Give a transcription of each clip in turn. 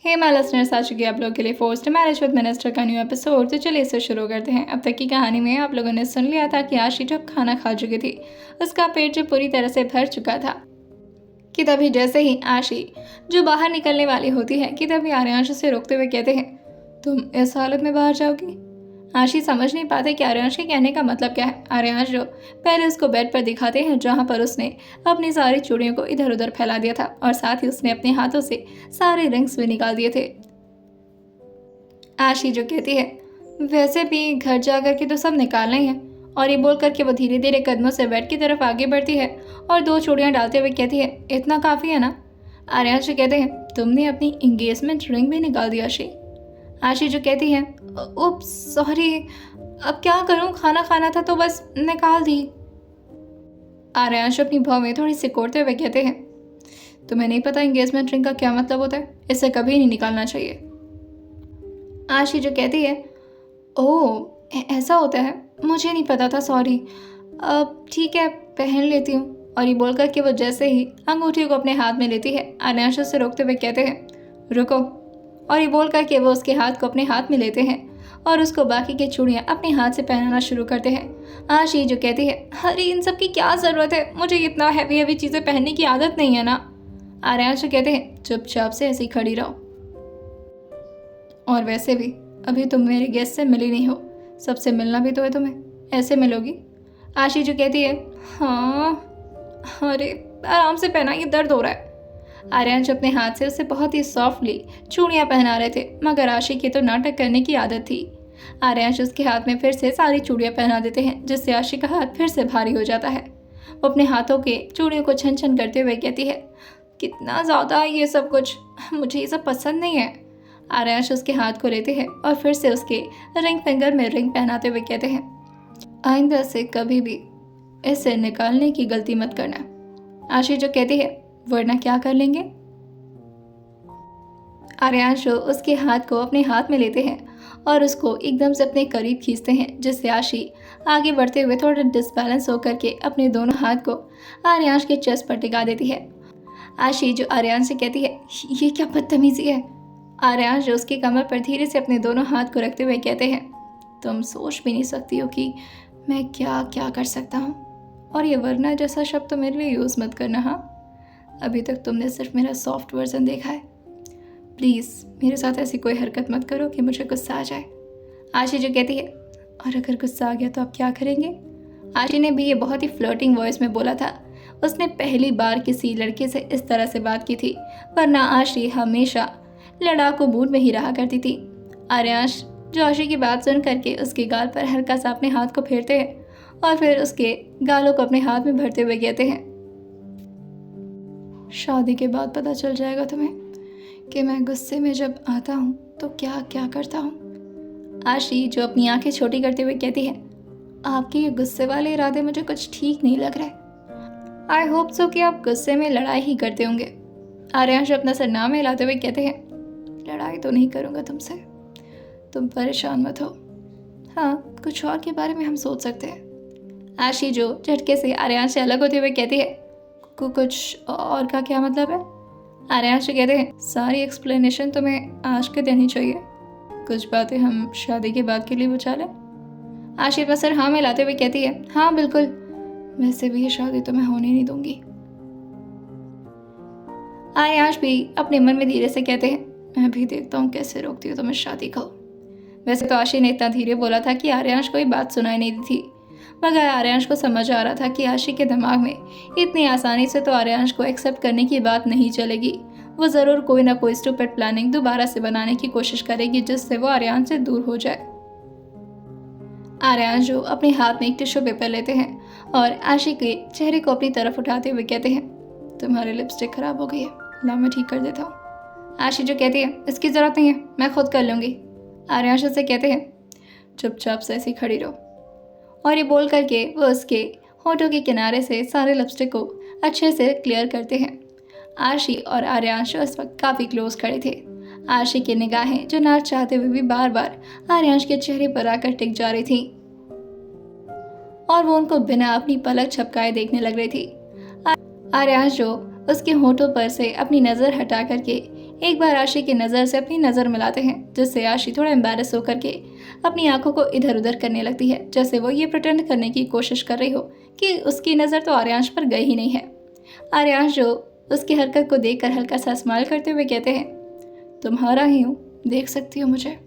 Hema listeners, आ चुकी है आप लोगों के लिए फोर्स्ड मैरिज विद मिनिस्टर का न्यू एपिसोड। तो चलिए इसे शुरू करते हैं। अब तक की कहानी में आप लोगों ने सुन लिया था कि आशी जब खाना खा चुकी थी, उसका पेट जब पूरी तरह से भर चुका था कि तभी जैसे ही आशी जो बाहर निकलने वाली होती है कि तभी आर्यांश उसे रोकते हुए कहते हैं, तुम इस हालत में बाहर जाओगी। आशी समझ नहीं पाते कि आर्यांश के कहने का मतलब क्या है। आर्यांश जो पहले उसको बेड पर दिखाते हैं जहाँ पर उसने अपनी सारी चूड़ियों को इधर उधर फैला दिया था और साथ ही उसने अपने हाथों से सारे रिंग्स भी निकाल दिए थे। आशी जो कहती है, वैसे भी घर जा कर के तो सब निकालना ही है। और ये बोल करके वो धीरे धीरे कदमों से बेड की तरफ आगे बढ़ती है और दो चूड़ियाँ डालते हुए कहती है, इतना काफ़ी है ना। आर्यांश जो कहते हैं, तुमने अपनी इंगेजमेंट रिंग भी निकाल दी आशी। आशी जो कहती है, उप्स सॉरी, अब क्या करूं, खाना खाना था तो बस निकाल दी। आर्यांश अपनी भाव में थोड़ी सिकोड़ते हुए कहते हैं, तुम्हें नहीं पता एंगेजमेंट रिंग का क्या मतलब होता है, इसे कभी नहीं निकालना चाहिए। आशी जो कहती है, ओह ऐसा होता है, मुझे नहीं पता था, सॉरी। अब ठीक है, पहन लेती हूँ। और ये बोलकर कि वो जैसे ही अंगूठी को अपने हाथ में लेती है, आर्यांश उसे रोकते हुए कहते हैं, रुको। और ये बोलकर कि वो उसके हाथ को अपने हाथ में लेते हैं और उसको बाकी की चूड़ियाँ अपने हाथ से पहनाना शुरू करते हैं। आशी जो कहती है, अरे इन सब की क्या ज़रूरत है, मुझे इतना हैवी हैवी चीज़ें पहनने की आदत नहीं है ना। आर्यांश कहते हैं, चुपचाप से ऐसे ही खड़ी रहो, और वैसे भी अभी तुम मेरे गेस्ट से मिली नहीं हो, सबसे मिलना भी तो है तुम्हें, ऐसे मिलोगी। आशी जो कहती है, हाँ अरे आराम से पहना, ये दर्द हो रहा है। आर्यांश अपने हाथ से उसे बहुत ही सॉफ्टली चूड़ियाँ पहना रहे थे, मगर आशी की तो नाटक करने की आदत थी। आर्यांश उसके हाथ में फिर से सारी चूड़ियाँ पहना देते हैं, जिससे आशी का हाथ फिर से भारी हो जाता है। वो अपने हाथों के चूड़ियों को छन छन करते हुए कहती है, कितना ज़्यादा ये सब कुछ, मुझे ये सब पसंद नहीं है। आर्यांश उसके हाथ को लेते हैं और फिर से उसके रिंग फिंगर में रिंग पहनाते हुए कहते हैं, आइंदा से कभी भी इसे निकालने की गलती मत करना। आशी जो कहती है, वरना क्या कर लेंगे। आर्यांश उसके हाथ को अपने हाथ में लेते हैं और उसको एकदम से अपने करीब खींचते हैं, जिससे आशी आगे बढ़ते हुए थोड़ा डिसबैलेंस होकर के अपने दोनों हाथ को आर्यांश के चेस्ट पर टिका देती है। आशी जो आर्यांश से कहती है, ये क्या बदतमीजी है। आर्यांश जो उसकी कमर पर धीरे से अपने दोनों हाथ को रखते हुए कहते हैं, तुम सोच भी नहीं सकती हो कि मैं क्या क्या कर सकता हूँ, और ये वरना जैसा शब्द तो मेरे लिए यूज़ मत करना। हाँ, अभी तक तुमने सिर्फ मेरा सॉफ्ट वर्जन देखा है, प्लीज़ मेरे साथ ऐसी कोई हरकत मत करो कि मुझे गुस्सा आ जाए। आशी जो कहती है, और अगर गुस्सा आ गया तो आप क्या करेंगे। आशी ने भी ये बहुत ही फ्लर्टिंग वॉइस में बोला था। उसने पहली बार किसी लड़के से इस तरह से बात की थी, वरना आशी हमेशा लड़ाकू मूड में ही रहा करती थी। आर्यांश जो आशी की बात सुन करके उसके गाल पर हल्का सा अपने हाथ को फेरते हैं और फिर उसके गालों को अपने हाथ में भरते हुए कहते हैं, शादी के बाद पता चल जाएगा तुम्हें कि मैं गुस्से में जब आता हूँ तो क्या क्या करता हूँ। आशी जो अपनी आंखें छोटी करते हुए कहती है, आपके ये गुस्से वाले इरादे मुझे कुछ ठीक नहीं लग रहे। आई होप सो कि आप गुस्से में लड़ाई ही करते होंगे। आर्यांश अपना सर नाम हिलाते हुए कहते हैं, लड़ाई तो नहीं करूँगा तुमसे, तुम परेशान मत हो। हाँ, कुछ और के बारे में हम सोच सकते हैं। आशी जो झटके से आर्यांश से अलग होते हुए कहती है, कुछ और का क्या मतलब है। आर्यांश कहते हैं, सारी एक्सप्लेनेशन तुम्हें आज के दिन ही चाहिए, कुछ बातें हम शादी के बाद के लिए बचा लें। आशी अपना सर हाँ में लाते हुए कहती है, हाँ बिल्कुल, वैसे भी ये शादी तो मैं होने नहीं दूंगी। आर्यांश भी अपने मन में धीरे से कहते हैं, मैं भी देखता हूँ कैसे रोकती हो तुम्हें शादी को। वैसे तो आशी ने इतना धीरे बोला था कि आर्यांश को बात सुनाई नहीं दी थी, मगर आर्यांश को समझ आ रहा था कि आशी के दिमाग में इतनी आसानी से तो आर्यांश को एक्सेप्ट करने की बात नहीं चलेगी। वो ज़रूर कोई ना कोई स्टूपिड प्लानिंग दोबारा से बनाने की कोशिश करेगी, जिससे वो आर्यांश से दूर हो जाए। आर्यांश जो अपने हाथ में एक टिश्यू पेपर लेते हैं और आशी के चेहरे को अपनी तरफ उठाते हुए कहते हैं, तुम्हारी लिपस्टिक खराब हो गई है, ला मैं ठीक कर देता हूँ। आशी जो कहती है, इसकी ज़रूरत नहीं है, मैं खुद कर लूँगी। आर्यांश से कहते हैं, चुपचाप से ऐसी खड़ी रहो। और ये बोल करके वो उसके होठों के किनारे से सारे लिपस्टिक को अच्छे से क्लियर करते हैं। आशी और आर्यांश उस वक्त काफ़ी क्लोज खड़े थे। आशी की निगाहें जो ना चाहते हुए भी बार बार आर्यांश के चेहरे पर आकर टिक जा रही थी और वो उनको बिना अपनी पलक झपकाए देखने लग रही थी। आर्यांश जो उसके होठों पर से अपनी नज़र हटा करके एक बार आशी की नज़र से अपनी नज़र मिलाते हैं, जिससे आशी थोड़ा एम्बैरेस होकर के अपनी आंखों को इधर उधर करने लगती है, जैसे वो ये प्रिटेंड करने की कोशिश कर रही हो कि उसकी नज़र तो आर्यांश पर गई ही नहीं है। आर्यांश जो उसकी हरकत को देखकर हल्का सा स्माइल करते हुए कहते हैं, तुम्हारा ही हूँ, देख सकती हो मुझे,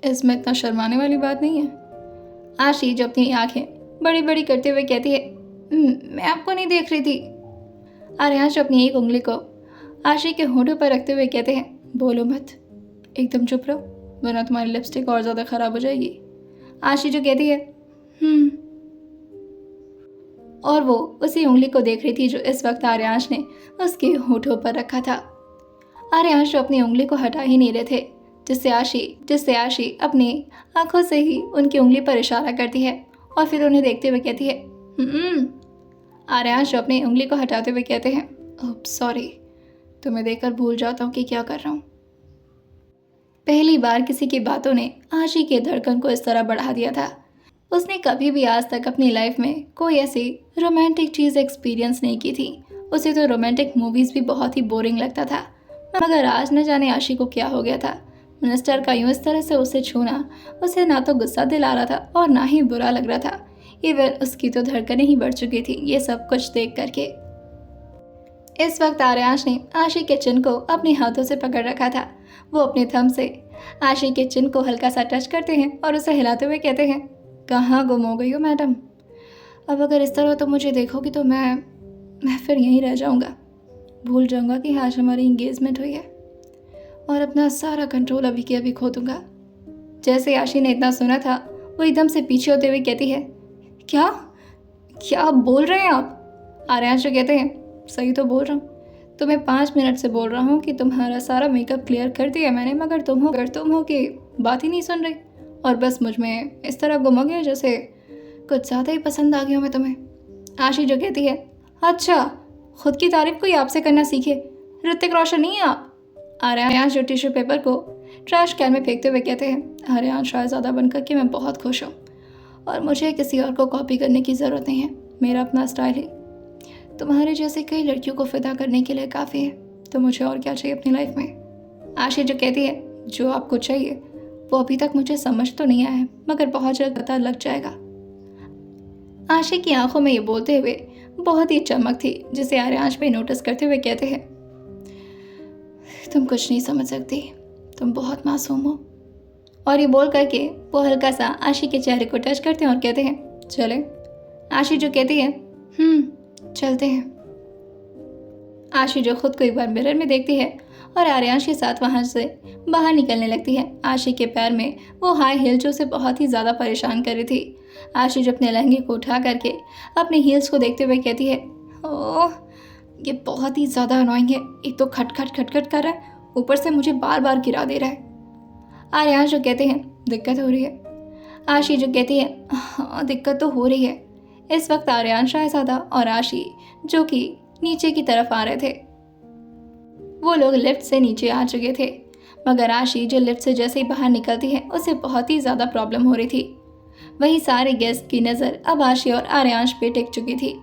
इसमें इतना शर्माने वाली बात नहीं है। आशी जो अपनी आंखें बड़ी बड़ी करते हुए कहती है, मैं आपको नहीं देख रही थी। आर्यांश अपनी एक उंगली को आशी के होठों पर रखते हुए कहते हैं, बोलो मत, एकदम चुप रहो, वरना तुम्हारी लिपस्टिक और ज़्यादा ख़राब हो जाएगी। आशी जो कहती है, और वो उसी उंगली को देख रही थी जो इस वक्त आर्यांश ने उसके होठों पर रखा था। आर्यांश जो अपनी उंगली को हटा ही नहीं रहे थे, जिससे आशी अपनी आंखों से ही उनकी उंगली पर इशारा करती है और फिर उन्हें देखते हुए कहती है, आर्यांश जो अपनी उंगली को हटाते हुए कहते हैं, ओह सॉरी, तुम्हें देखकर भूल जाता हूँ कि क्या कर रहा हूँ। पहली बार किसी की बातों ने आशी के धड़कन को इस तरह बढ़ा दिया था। उसने कभी भी आज तक अपनी लाइफ में कोई ऐसी रोमांटिक चीज़ एक्सपीरियंस नहीं की थी। उसे तो रोमांटिक मूवीज़ भी बहुत ही बोरिंग लगता था, मगर आज न जाने आशी को क्या हो गया था। मिनिस्टर का यूँ इस तरह से उसे छूना उसे ना तो गुस्सा दिला रहा था और ना ही बुरा लग रहा था। इवन उसकी तो धड़कनें ही बढ़ चुकी थी ये सब कुछ देख करके। इस वक्त आर्यांश ने आशी के चिन्ह को अपने हाथों से पकड़ रखा था। वो अपने थंब से आशी के चिन्ह को हल्का सा टच करते हैं और उसे हिलाते हुए कहते हैं, कहाँ गुम हो गई हो मैडम? अब अगर इस तरह तो मुझे देखोगी तो मैं फिर यहीं रह जाऊंगा, भूल जाऊंगा कि आज हमारी इंगेजमेंट हुई है और अपना सारा कंट्रोल अभी के अभी खो दूंगा। जैसे आशी ने इतना सुना था, वो एकदम से पीछे होते हुए कहती है, क्या क्या बोल रहे हैं आप? आर्यांश जो कहते हैं, सही तो बोल रहा हूँ, तुम्हें 5 मिनट से बोल रहा हूँ कि तुम्हारा सारा मेकअप क्लियर कर दिया मैंने, मगर तुम हो कि बात ही नहीं सुन रही और बस मुझ में इस तरह गुम हो गया जैसे कुछ ज़्यादा ही पसंद आ गया मैं तुम्हें। आशी जो कहती है, अच्छा, खुद की तारीफ कोई आपसे करना सीखे, ऋतिक रोशन नहीं है आप। आर्यांश जो टिश्यू पेपर को ट्रैश कैन में फेंकते हुए कहते हैं, आर्यांश शाहज़ादा बनकर के मैं बहुत खुश हूँ और मुझे किसी और को कॉपी करने की ज़रूरत नहीं है। मेरा अपना स्टाइल ही तुम्हारे जैसे कई लड़कियों को फिदा करने के लिए काफ़ी है, तो मुझे और क्या चाहिए अपनी लाइफ में। आशी जो कहती है, जो आपको चाहिए वो अभी तक मुझे समझ तो नहीं आया है, मगर बहुत जल्द पता लग जाएगा। आशी की आंखों में ये बोलते हुए बहुत ही चमक थी, जिसे आर्यांश पे नोटिस करते हुए कहते हैं, तुम कुछ नहीं समझ सकती, तुम बहुत मासूम हो। और ये बोल करके वो हल्का सा आशी के चेहरे को टच करते हैं और कहते हैं, चले। आशी जो कहती है, चलते हैं। आशी जो खुद को एक बार मिरर में देखती है और आर्यांश के साथ वहाँ से बाहर निकलने लगती है। आशी के पैर में वो हाई हील जो उसे बहुत ही ज़्यादा परेशान कर रही थी। आशी जो अपने लहंगे को उठा करके अपने हील्स को देखते हुए कहती है, ओह ये बहुत ही ज़्यादा अनोइंग है, एक तो खटखट खटखट कर रहा है, ऊपर से मुझे बार बार गिरा दे रहा है। आर्यांश जो कहते हैं, दिक्कत हो रही है। आशी जो कहती है, हाँ दिक्कत तो हो रही है। इस वक्त आर्यांश शाहज़ादा और आशी जो कि नीचे की तरफ आ रहे थे, वो लोग लिफ्ट से नीचे आ चुके थे, मगर आशी जो लिफ्ट से जैसे ही बाहर निकलती है उसे बहुत ही ज़्यादा प्रॉब्लम हो रही थी। वहीं सारे गेस्ट की नज़र अब आशी और आर्यांश पे टिक चुकी थी।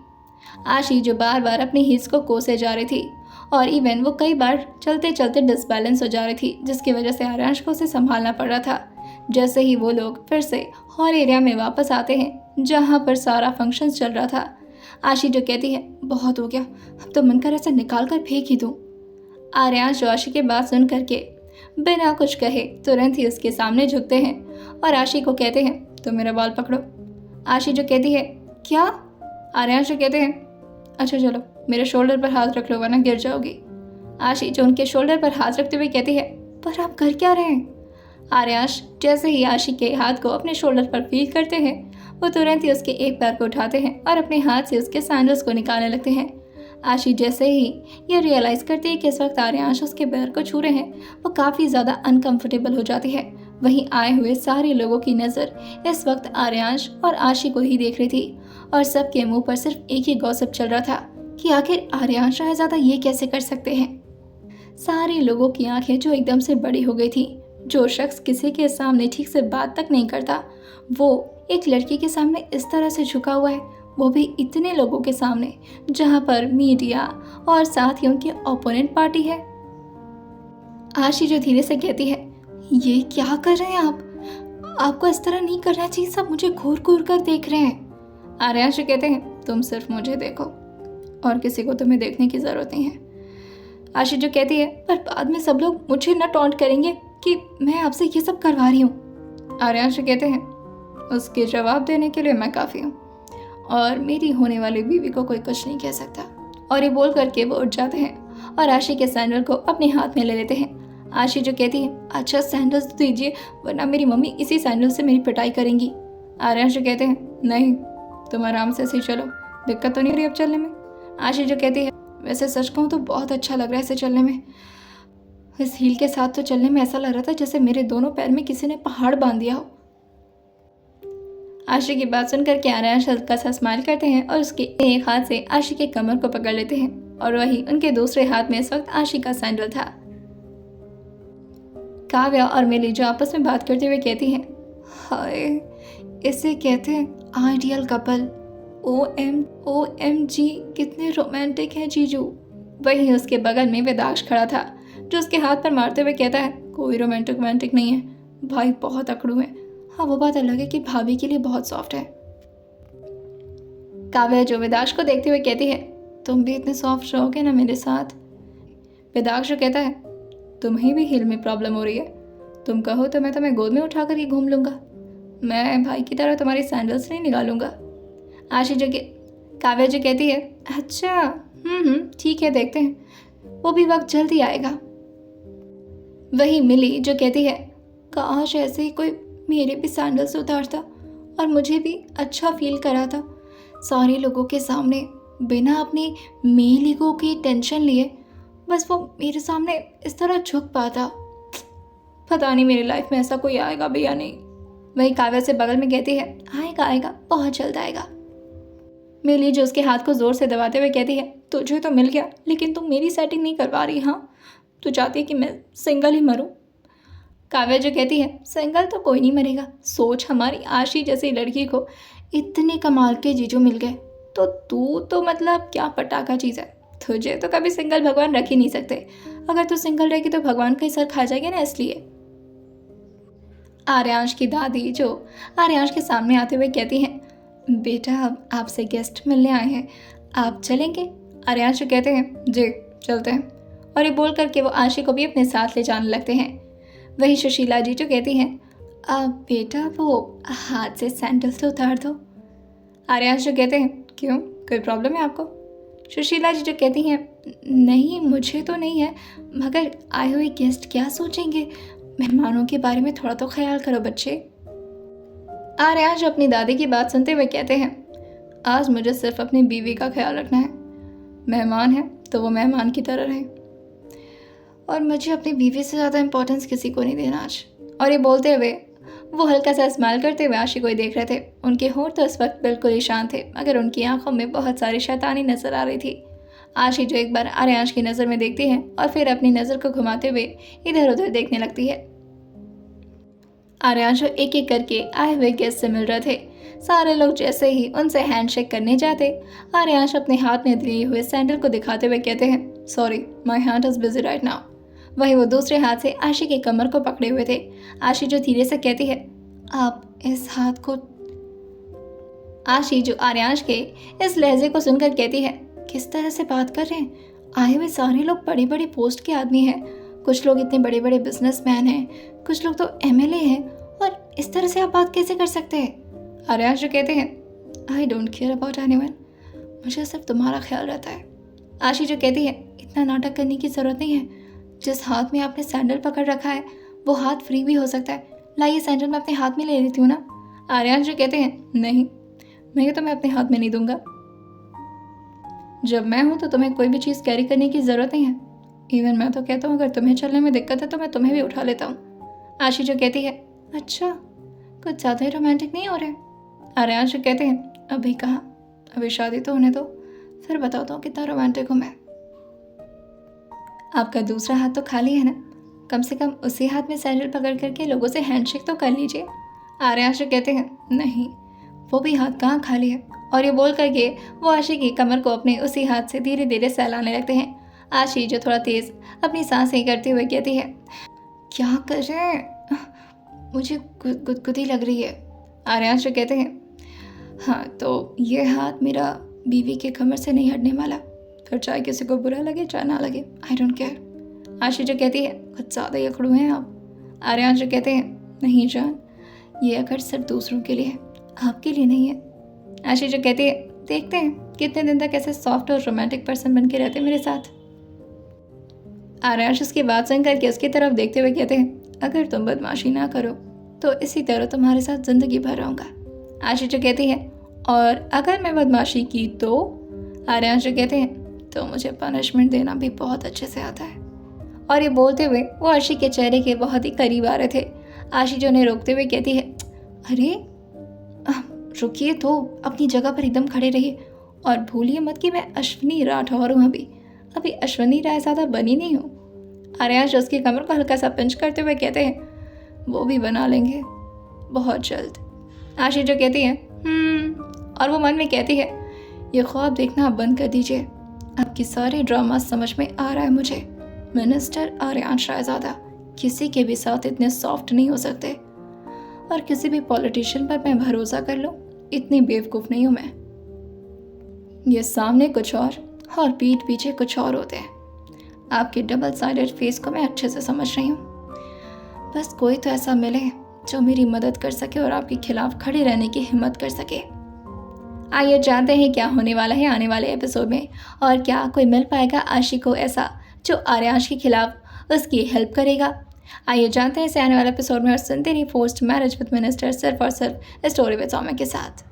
आशी जो बार बार अपनी हिस्स को कोसे जा रही थी और इवन वो कई बार चलते चलते डिसबैलेंस हो जा रही थी, जिसकी वजह से आर्यांश को उसे संभालना पड़ रहा था। जैसे ही वो लोग फिर से हॉल एरिया में वापस आते हैं जहाँ पर सारा फंक्शन चल रहा था, आशी जो कहती है, बहुत हो गया, अब तो मन कर ऐसे निकाल कर फेंक ही दूँ। आर्यांश जो आशी की बात सुन करके बिना कुछ कहे तुरंत ही उसके सामने झुकते हैं और आशी को कहते हैं, तो मेरा बाल पकड़ो। आशी जो कहती है, क्या? आर्यांश जो कहते हैं, अच्छा चलो मेरे शोल्डर पर हाथ रख लो वरना गिर जाओगी। आशी जो उनके शोल्डर पर हाथ रखते हुए कहती है, पर आप कर क्या रहे हैं? आर्यांश जैसे ही आशी के हाथ को अपने शोल्डर पर फील करते हैं, वो तुरंत ही उसके एक पैर को उठाते हैं और अपने हाथ से उसके सैंडल्स को निकालने लगते हैं। आशी जैसे ही ये रियलाइज़ करती है कि इस वक्त आर्यांश उसके पैर को छू रहे हैं, वो काफ़ी ज़्यादा अनकंफर्टेबल हो जाती है। वहीं आए हुए सारे लोगों की नज़र इस वक्त आर्यांश और आशी को ही देख रही थी और सबके मुंह पर सिर्फ एक ही गॉसिप चल रहा था कि आखिर आर्यांश शाहज़ादा ये कैसे कर सकते हैं। सारे लोगों की आंखें जो एकदम से बड़ी हो गई थी। जो शख्स किसी के सामने ठीक से बात तक नहीं करता, वो एक लड़की के सामने इस तरह से झुका हुआ है, वो भी इतने लोगों के सामने, जहाँ पर मीडिया और साथ ही उनकी ओपोनेंट पार्टी है। आशी जो धीरे से कहती है, ये क्या कर रहे हैं आप? आपको इस तरह नहीं करना चाहिए, सब मुझे घूर घूर कर देख रहे हैं। आर्यांश कहते हैं, तुम सिर्फ मुझे देखो और किसी को तुम्हें देखने की ज़रूरत नहीं है। आशी जो कहती है, पर बाद में सब लोग मुझे न टॉन्ट करेंगे कि मैं आपसे ये सब करवा रही हूँ। आर्यांश कहते हैं, उसके जवाब देने के लिए मैं काफ़ी हूँ और मेरी होने वाली बीवी को कोई कुछ नहीं कह सकता। और ये बोल करके वो उठ जाते हैं और आशी के सैंडल को अपने हाथ में ले लेते हैं। आशी जो कहती है, अच्छा सैंडल्स तो दीजिए, वरना मेरी मम्मी इसी सैंडल से मेरी पिटाई करेंगी। आर्यांश कहते हैं, नहीं तुम आराम से सही चलो, दिक्कत तो नहीं रही अब चलने में। आशी जो कहती है, वैसे सच कहूँ तो बहुत अच्छा लग रहा है ऐसे चलने में। इस हील के साथ तो चलने में ऐसा लग रहा था जैसे मेरे दोनों पैर में किसी ने पहाड़ बांध दिया हो। आशी की बात सुनकर के आर्यांश हल्का सा स्माइल करते हैं और उसके एक हाथ से आशी के कमर को पकड़ लेते हैं और वही उनके दूसरे हाथ में इस वक्त आशी का सैंडल था। काव्या और मिली जो आपस में बात करते हुए कहती हैं, हाय इसे कहते हैं आइडियल कपल। OMG कितने रोमांटिक हैं जीजू। वहीं उसके बगल में वेदाक्ष खड़ा था जो उसके हाथ पर मारते हुए कहता है, कोई रोमांटिक नहीं है भाई, बहुत अकड़ू है। हाँ वो बात अलग है कि भाभी के लिए बहुत सॉफ्ट है। काव्या जो वेदाक्ष को देखते हुए कहती है, तुम भी इतने सॉफ्ट रहोगे ना मेरे साथ। वेदाक्ष कहता है, तुम्हें भी हील में प्रॉब्लम हो रही है, तुम कहो तो मैं तुम्हें गोद में उठा कर ही घूम लूंगा, मैं भाई की तरह तुम्हारी सैंडल्स नहीं निकालूंगा। आशी जो काव्या जो कहती है, अच्छा ठीक है देखते हैं, वो भी वक्त जल्दी आएगा। वही मिली जो कहती है, काश ऐसे ही कोई मेरे भी सैंडल्स उतारता और मुझे भी अच्छा फील कराता, सारे लोगों के सामने बिना अपने मेल ईगो की टेंशन लिए बस वो मेरे सामने इस तरह झुक पाता। पता नहीं मेरी लाइफ में ऐसा कोई आएगा भी या नहीं। वही काव्या से बगल में कहती है, आएगा बहुत जल्द आएगा। मिली जो उसके हाथ को जोर से दबाते हुए कहती है, तुझे तो मिल गया लेकिन तुम मेरी सेटिंग नहीं करवा रही। हाँ तू चाहती है कि मैं सिंगल ही मरूं। काव्या जो कहती है, सिंगल तो कोई नहीं मरेगा, सोच हमारी आशी जैसी लड़की को इतने कमाल के जीजू मिल गए तो तू तो मतलब क्या पटाखा चीज़ है, तुझे तो कभी सिंगल भगवान रख ही नहीं सकते। अगर तू सिंगल रहेगी तो भगवान का ही सर खा जाएगी ना, इसलिए। आर्यांश की दादी जो आर्यांश के सामने आते हुए कहती हैं, बेटा अब आपसे गेस्ट मिलने आए हैं, आप चलेंगे? आर्यांश कहते हैं, जी चलते हैं। और ये बोल करके वो आशी को भी अपने साथ ले जाने लगते हैं। वही सुशीला जी जो कहती हैं, अब बेटा वो हाथ से सैंडल्स तो उतार दो। आर्यांश जो कहते हैं, क्यों कोई प्रॉब्लम है आपको? सुशीला जी जो कहती हैं, नहीं मुझे तो नहीं है, मगर आए हुए गेस्ट क्या सोचेंगे, मेहमानों के बारे में थोड़ा तो ख्याल करो बच्चे। आर्यांश अपनी दादी की बात सुनते हुए कहते हैं, आज मुझे सिर्फ अपनी बीवी का ख्याल रखना है, मेहमान है तो वो मेहमान की तरह रहे और मुझे अपनी बीवी से ज़्यादा इम्पोर्टेंस किसी को नहीं देना आज। और ये बोलते हुए वो हल्का सा स्माइल करते हुए आशी को ही देख रहे थे। उनके होंठ तो इस वक्त बिल्कुल ही शांत थे, मगर उनकी आंखों में बहुत सारी शैतानी नजर आ रही थी। आशी जो एक बार आर्यांश की नज़र में देखती है और फिर अपनी नज़र को घुमाते हुए इधर उधर देखने लगती है। आर्यांश एक एक करके आए हुए गेस्ट से मिल रहे थे। सारे लोग जैसे ही उनसे हैंडशेक करने जाते, आर्यांश अपने हाथ में लिए हुए सैंडल को दिखाते हुए कहते हैं, sorry my hand is busy right now. वही वो दूसरे हाथ से आशी की कमर को पकड़े हुए थे। आशी जो धीरे से कहती है, आप इस हाथ को। आशी जो आर्यांश के इस लहजे को सुनकर कहती है, किस तरह से बात कर रहे हैं, आए हुए सारे लोग बड़े बड़े पोस्ट के आदमी हैं, कुछ लोग इतने बड़े बड़े बिजनेसमैन हैं, कुछ लोग तो MLA हैं, और इस तरह से आप बात कैसे कर सकते हैं? आर्यांश जो कहते हैं, I don't care about anyone, मुझे सिर्फ तुम्हारा ख्याल रहता है। आशी जो कहती है, इतना नाटक करने की ज़रूरत नहीं है, जिस हाथ में आपने सैंडल पकड़ रखा है वो हाथ फ्री भी हो सकता है, लाइए सैंडल मैं अपने हाथ में ले लेती हूँ ना। आर्यांश जो कहते हैं, नहीं मैं तो मैं अपने हाथ में नहीं दूंगा, जब मैं हूँ तो तुम्हें कोई भी चीज़ कैरी करने की ज़रूरत नहीं है। इवन मैं तो कहता हूँ अगर तुम्हें चलने में दिक्कत है तो मैं तुम्हें भी उठा लेता हूँ। आशी जो कहती है, अच्छा कुछ ज़्यादा ही रोमांटिक नहीं हो रहे? आर्यांश जो कहते हैं, अभी कहाँ, अभी शादी तो होने दो, फिर बताता हूँ कितना रोमांटिक हूँ मैं। आपका दूसरा हाथ तो खाली है ना, कम से कम उसी हाथ में सैंडल पकड़ करके लोगों से हैंडशेक तो कर लीजिए। आर्यांश जो कहते हैं, नहीं वो भी हाथ कहाँ खाली है, और ये बोल करके वो आशी की कमर को अपने उसी हाथ से धीरे धीरे सहलाने लगते हैं। आशी जो थोड़ा तेज अपनी सांसें करते हुए कहती है, क्या कर रहे हैं? मुझे गुदगुदी लग रही है। आर्यांश कहते हैं, हाँ तो ये हाथ मेरा बीवी के कमर से नहीं हटने वाला, फिर चाहे किसी को बुरा लगे चाहे ना लगे, आई डोंट केयर। आशी जो कहती है, कुछ ज़्यादा ही अकड़ू हैं आप। आर्यांश जो कहते हैं, नहीं जान, ये अकड़ सिर्फ दूसरों के लिए है, आपके लिए नहीं है। आशी जो कहती है, देखते हैं कितने दिन तक ऐसे सॉफ्ट और रोमांटिक पर्सन बन के रहते मेरे साथ। आर्यांश उसकी बात सुन करके उसकी तरफ देखते हुए कहते हैं, अगर तुम बदमाशी ना करो तो इसी तरह तुम्हारे साथ ज़िंदगी भर रहूँगा। आशी जो कहती है, और अगर मैं बदमाशी की तो? आर्यांश जो कहते हैं, तो मुझे पनिशमेंट देना भी बहुत अच्छे से आता है। और ये बोलते हुए वो आशी के चेहरे के बहुत ही करीब आ रहे थे। आशी जो उन्हें रोकते हुए कहती है, अरे रुकिए तो, अपनी जगह पर एकदम खड़े रहिए और भूलिए मत कि मैं अश्विनी राठौर हूँ। अभी अश्विनी रायज़ादा बनी नहीं हूँ। आर्यांश उसकी कमर को हल्का सा पिंच करते हुए कहते हैं, वो भी बना लेंगे बहुत जल्द। आशी जो कहती है, और वो मन में कहती है, ये ख्वाब देखना बंद कर दीजिए, आपकी सारे ड्रामा समझ में आ रहा है मुझे। मिनिस्टर आर्यांश रायज़ादा किसी के भी साथ इतने सॉफ्ट नहीं हो सकते, और किसी भी पॉलिटिशियन पर मैं भरोसा कर लूँ, इतनी बेवकूफ़ नहीं हूँ मैं। ये सामने कुछ और पीठ पीछे कुछ और होते हैं। आपके डबल साइडेड फेस को मैं अच्छे से समझ रही हूँ। बस कोई तो ऐसा मिले जो मेरी मदद कर सके और आपके खिलाफ खड़े रहने की हिम्मत कर सके। आइए जानते हैं क्या होने वाला है आने वाले एपिसोड में, और क्या कोई मिल पाएगा आशी को ऐसा जो आर्यांश के खिलाफ उसकी हेल्प करेगा। आइए जानते हैं इसे आने वाले एपिसोड में, और सुनते रहिए फोर्स्ड मैरिज विद मिनिस्टर सिर्फ और सिर्फ स्टोरी विद सौम्या के साथ।